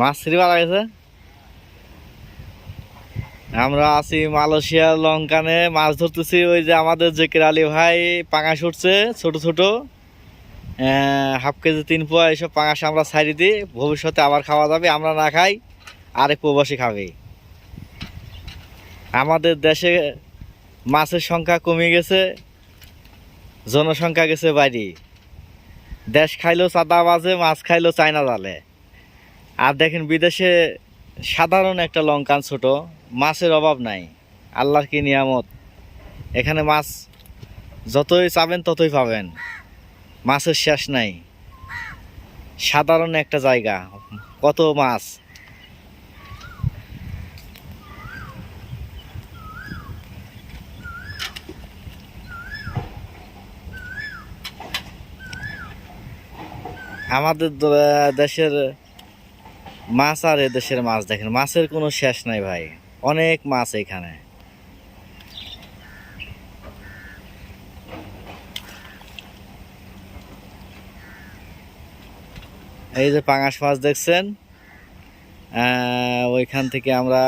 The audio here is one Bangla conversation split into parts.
মাছ ছিঁড়ে মারা গেছে। আমরা আছি মালয়েশিয়ার লঙ্কানে, মাছ ধরতেছি। ওই যে আমাদের জেকের আলী ভাই পাঙাশ উঠছে ছোট ছোট, 1/2 কেজি 3 পোয়া এইসব পাঙাশ আমরা ছাড়ি দিই। ভবিষ্যতে আবার খাওয়া যাবে, আমরা না খাই আরেক প্রবাসী খাবে। আমাদের দেশে মাছের সংখ্যা কমে গেছে, জনসংখ্যা গেছে বাইরে। দেশ খাইলো চাঁদা বাজে, মাছ খাইলো চায়না জালে। আর দেখেন বিদেশে সাধারণ একটা লঙ্কান ছোট, মাছের অভাব নাই। আল্লাহর কি নিয়ামত, এখানে মাছ যতই চাবেন ততই পাবেন, মাছের শেষ নাই। সাধারণ একটা জায়গা, কত মাছ। আমাদের দেশের মাছ আর এদেশের মাছ দেখেন, মাছের কোনো শেষ নাই ভাই, অনেক মাছ এখানে। এই যে পাঙাশ মাছ দেখছেন, ওইখান থেকে আমরা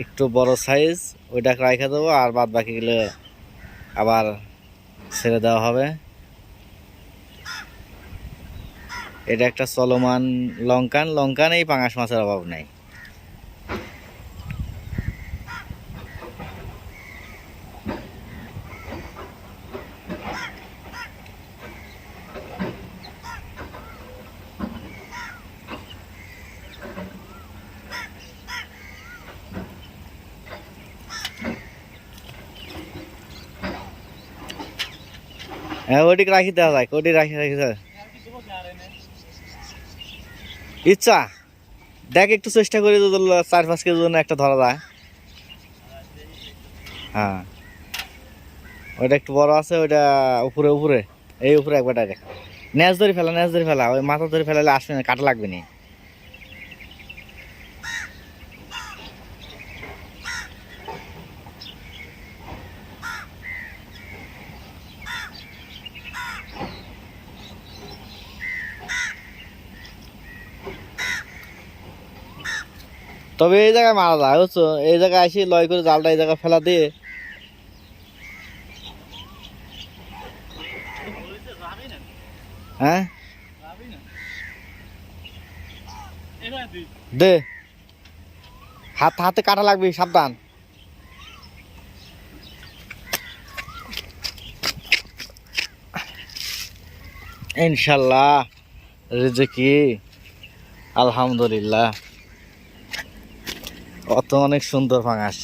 একটু বড় সাইজ ওইটা রাখা দেবো, আর বাদ বাকিগুলো আবার ছেড়ে দেওয়া হবে। এটা একটা চলমান লঙ্কান, এই পাঙাশ মাছের অভাব নাই। হ্যাঁ, ওইটিকে রাখি দেওয়া যায়, ওটি রাখি দেওয়া ইচ্ছা। দেখ একটু চেষ্টা করি, তো 4-5 কেজির জন্য একটা ধরা যায়। হ্যাঁ, ওইটা একটু বড় আছে, ওইটা উপরে উপরে, এই উপরে একবার ডাইরেক্ট ন্যাচ ধরে ফেলা, ওই মাথা ধরে ফেলালে আসবে না, কাটা লাগবে না। তবে এই জায়গায় মারা যায় বুঝছো, এই জায়গায় আসি লয় করে জালটা এই জায়গায় ফেলা দিয়ে। হ্যাঁ দে, হাতে কাটা লাগবে, সাবধান। ইনশাল্লাহ রিজিকি আলহামদুলিল্লাহ। অত অনেক সুন্দর পাঙাশ।